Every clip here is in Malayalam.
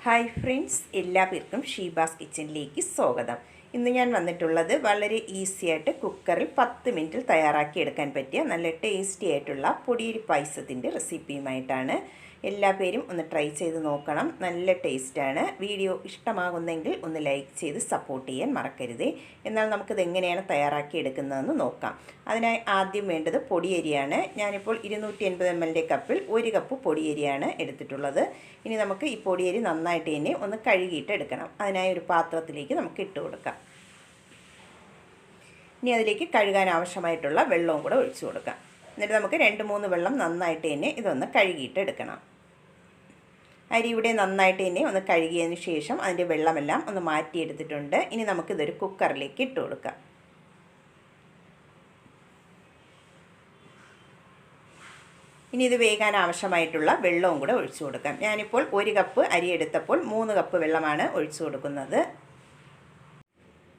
ഹായ് ഫ്രണ്ട്സ്, എല്ലാവർക്കും ഷീബാസ് കിച്ചണിലേക്ക് സ്വാഗതം. ഇന്ന് ഞാൻ വന്നിട്ടുള്ളത് വളരെ ഈസി ആയിട്ട് കുക്കറിൽ 10 മിനിറ്റിൽ തയ്യാറാക്കിയെടുക്കാൻ പറ്റിയ നല്ല ടേസ്റ്റി ആയിട്ടുള്ള പൊടിയരി പായസത്തിൻ്റെ റെസിപ്പിയുമായിട്ടാണ്. എല്ലാ പേരും ഒന്ന് ട്രൈ ചെയ്ത് നോക്കണം, നല്ല ടേസ്റ്റാണ്. വീഡിയോ ഇഷ്ടമാകുന്നെങ്കിൽ ഒന്ന് ലൈക്ക് ചെയ്ത് സപ്പോർട്ട് ചെയ്യാൻ മറക്കരുത്. എന്നാൽ നമുക്കിത് എങ്ങനെയാണ് തയ്യാറാക്കിയെടുക്കുന്നതെന്ന് നോക്കാം. അതിനായി ആദ്യം വേണ്ടത് പൊടിയരിയാണ്. ഞാനിപ്പോൾ 280 ml കപ്പിൽ 1 കപ്പ് പൊടിയരിയാണ് എടുത്തിട്ടുള്ളത്. ഇനി നമുക്ക് ഈ പൊടിയരി നന്നായിട്ട് തന്നെ ഒന്ന് കഴുകിയിട്ട് എടുക്കണം. അതിനായി ഒരു പാത്രത്തിലേക്ക് നമുക്ക് ഇട്ട് കൊടുക്കാം. ഇനി അതിലേക്ക് കഴുകാൻ ആവശ്യമായിട്ടുള്ള വെള്ളവും കൂടെ ഒഴിച്ചു കൊടുക്കാം. എന്നിട്ട് നമുക്ക് 2-3 വെള്ളം നന്നായിട്ട് തന്നെ ഇതൊന്ന് കഴുകിയിട്ട് എടുക്കണം. അരി ഇവിടെ നന്നായിട്ട് തന്നെ ഒന്ന് കഴുകിയതിന് ശേഷം അതിൻ്റെ വെള്ളമെല്ലാം ഒന്ന് മാറ്റിയെടുത്തിട്ടുണ്ട്. ഇനി നമുക്കിതൊരു കുക്കറിലേക്ക് ഇട്ട് കൊടുക്കാം. ഇനി ഇത് വേകാൻ ആവശ്യമായിട്ടുള്ള വെള്ളവും കൂടെ ഒഴിച്ചു കൊടുക്കാം. ഞാനിപ്പോൾ 1 കപ്പ് അരി എടുത്തപ്പോൾ 3 കപ്പ് വെള്ളമാണ് ഒഴിച്ചു കൊടുക്കുന്നത്.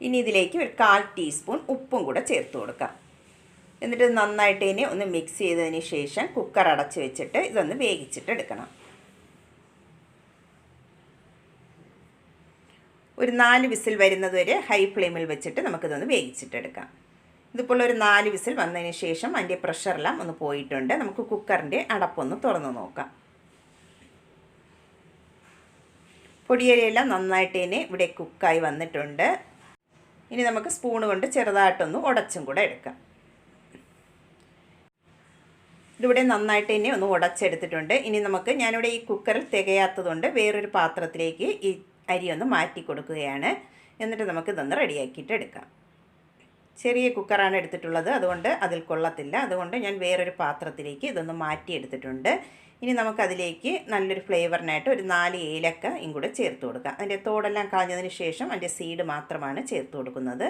ഇനി ഇതിലേക്ക് ഒരു 1/4 ടീസ്പൂൺ ഉപ്പും കൂടെ ചേർത്ത് കൊടുക്കാം. എന്നിട്ട് നന്നായിട്ട് തന്നെ ഒന്ന് മിക്സ് ചെയ്തതിന് ശേഷം കുക്കർ അടച്ച് വെച്ചിട്ട് ഇതൊന്ന് വേവിച്ചിട്ട് എടുക്കണം. ഒരു 4 വിസിൽ വരുന്നത് വരെ ഹൈ ഫ്ലെയിമിൽ വെച്ചിട്ട് നമുക്കിതൊന്ന് വേവിച്ചിട്ടെടുക്കാം. ഇതിപ്പോൾ ഒരു 4 വിസിൽ വന്നതിന് ശേഷം അതിൻ്റെ പ്രഷറെല്ലാം ഒന്ന് പോയിട്ടുണ്ട്. നമുക്ക് കുക്കറിൻ്റെ അടപ്പൊന്ന് തുറന്ന് നോക്കാം. പൊടിയരിയെല്ലാം നന്നായിട്ട് തന്നെ ഇവിടെ കുക്കായി വന്നിട്ടുണ്ട്. ഇനി നമുക്ക് സ്പൂണ് കൊണ്ട് ചെറുതായിട്ടൊന്ന് ഉടച്ചും കൂടെ എടുക്കാം. ഇതിവിടെ നന്നായിട്ട് തന്നെ ഒന്ന് ഉടച്ചെടുത്തിട്ടുണ്ട്. ഇനി നമുക്ക് ഞാനിവിടെ ഈ കുക്കറിൽ തികയാത്തതുകൊണ്ട് വേറൊരു പാത്രത്തിലേക്ക് ഈ അരി ഒന്ന് മാറ്റി കൊടുക്കുകയാണ്. എന്നിട്ട് നമുക്കിതൊന്ന് റെഡിയാക്കിയിട്ട് എടുക്കാം. ചെറിയ കുക്കറാണ് എടുത്തിട്ടുള്ളത്, അതുകൊണ്ട് അതിൽ കൊള്ളത്തില്ല. അതുകൊണ്ട് ഞാൻ വേറൊരു പാത്രത്തിലേക്ക് ഇതൊന്ന് മാറ്റിയെടുത്തിട്ടുണ്ട്. ഇനി നമുക്കതിലേക്ക് നല്ലൊരു ഫ്ലേവറിനായിട്ട് ഒരു 4 ഏലക്കയും കൂടെ ചേർത്ത് കൊടുക്കാം. അതിൻ്റെ തോടെല്ലാം കളഞ്ഞതിന് ശേഷം അതിൻ്റെ സീഡ് മാത്രമാണ് ചേർത്ത് കൊടുക്കുന്നത്.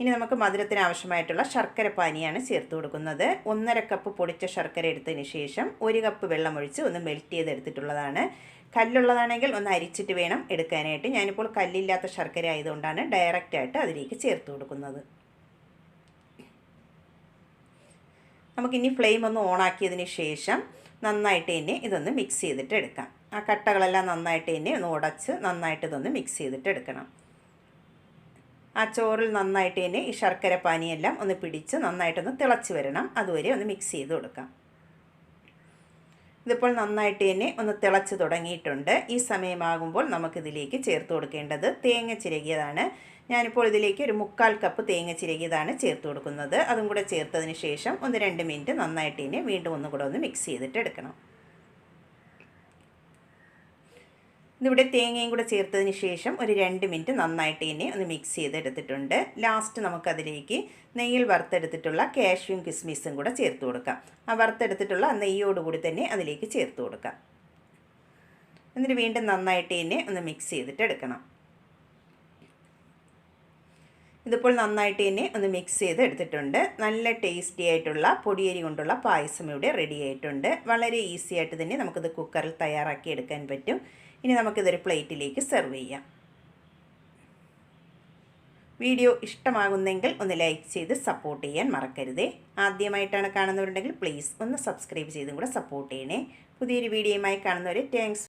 ഇനി നമുക്ക് മധുരത്തിന് ആവശ്യമായിട്ടുള്ള ശർക്കര പാനിയാണ് ചേർത്ത് കൊടുക്കുന്നത്. 1.5 കപ്പ് പൊടിച്ച ശർക്കര എടുത്തതിന് ശേഷം 1 കപ്പ് വെള്ളമൊഴിച്ച് ഒന്ന് മെൽറ്റ് ചെയ്തെടുത്തിട്ടുള്ളതാണ്. കല്ലുള്ളതാണെങ്കിൽ ഒന്ന് അരിച്ചിട്ട് വേണം എടുക്കാനായിട്ട്. ഞാനിപ്പോൾ കല്ലില്ലാത്ത ശർക്കര ആയതുകൊണ്ടാണ് ഡയറക്റ്റായിട്ട് അതിലേക്ക് ചേർത്ത് കൊടുക്കുന്നത്. നമുക്കിനി ഫ്ലെയിം ഒന്ന് ഓണാക്കിയതിന് ശേഷം നന്നായിട്ട് തന്നെ ഇതൊന്ന് മിക്സ് ചെയ്തിട്ട് എടുക്കാം. ആ കട്ടകളെല്ലാം നന്നായിട്ട് തന്നെ ഒന്ന് ഉടച്ച് നന്നായിട്ട് ഇതൊന്ന് മിക്സ് ചെയ്തിട്ട് എടുക്കണം. ആ ചോറിൽ നന്നായിട്ട് തന്നെ ഈ ശർക്കര പാനിയെല്ലാം ഒന്ന് പിടിച്ച് നന്നായിട്ടൊന്ന് തിളച്ച് വരണം. അതുവരെ ഒന്ന് മിക്സ് ചെയ്ത് കൊടുക്കാം. ഇതിപ്പോൾ നന്നായിട്ട് തന്നെ ഒന്ന് തിളച്ച് തുടങ്ങിയിട്ടുണ്ട്. ഈ സമയമാകുമ്പോൾ നമുക്കിതിലേക്ക് ചേർത്ത് കൊടുക്കേണ്ടത് തേങ്ങ ചിരകിയതാണ്. ഞാനിപ്പോൾ ഇതിലേക്ക് ഒരു 3/4 കപ്പ് തേങ്ങ ചിരകിയതാണ് ചേർത്ത് കൊടുക്കുന്നത്. അതും കൂടെ ചേർത്തതിന് ശേഷം 1-2 മിനിറ്റ് നന്നായിട്ട് തന്നെ വീണ്ടും ഒന്നുകൂടെ ഒന്ന് മിക്സ് ചെയ്തിട്ട് എടുക്കണം. ഇതിവിടെ തേങ്ങയും കൂടെ ചേർത്തതിന് ശേഷം ഒരു 2 മിനിറ്റ് നന്നായിട്ട് തന്നെ ഒന്ന് മിക്സ് ചെയ്തെടുത്തിട്ടുണ്ട്. ലാസ്റ്റ് നമുക്കതിലേക്ക് നെയ്യിൽ വറുത്തെടുത്തിട്ടുള്ള കാഷ്യൂം കിസ്മിസും കൂടെ ചേർത്ത് കൊടുക്കാം. ആ വറുത്തെടുത്തിട്ടുള്ള നെയ്യോടുകൂടി തന്നെ അതിലേക്ക് ചേർത്ത് കൊടുക്കാം. എന്നിട്ട് വീണ്ടും നന്നായിട്ട് തന്നെ ഒന്ന് മിക്സ് ചെയ്തിട്ട് എടുക്കണം. ഇതിപ്പോൾ നന്നായിട്ട് തന്നെ ഒന്ന് മിക്സ് ചെയ്ത് എടുത്തിട്ടുണ്ട്. നല്ല ടേസ്റ്റി ആയിട്ടുള്ള പൊടിയരി കൊണ്ടുള്ള പായസം ഇവിടെ റെഡി ആയിട്ടുണ്ട്. വളരെ ഈസി ആയിട്ട് തന്നെ നമുക്കിത് കുക്കറിൽ തയ്യാറാക്കി എടുക്കാൻ പറ്റും. ഇനി നമുക്കിതൊരു പ്ലേറ്റിലേക്ക് സെർവ് ചെയ്യാം. വീഡിയോ ഇഷ്ടമാകുന്നെങ്കിൽ ഒന്ന് ലൈക്ക് ചെയ്ത് സപ്പോർട്ട് ചെയ്യാൻ മറക്കരുതേ. ആദ്യമായിട്ടാണ് കാണുന്നവരുണ്ടെങ്കിൽ പ്ലീസ് ഒന്ന് സബ്സ്ക്രൈബ് ചെയ്തും കൂടെ സപ്പോർട്ട് ചെയ്യണേ. പുതിയൊരു വീഡിയോയുമായി കാണുന്നവരെ താങ്ക്സ്.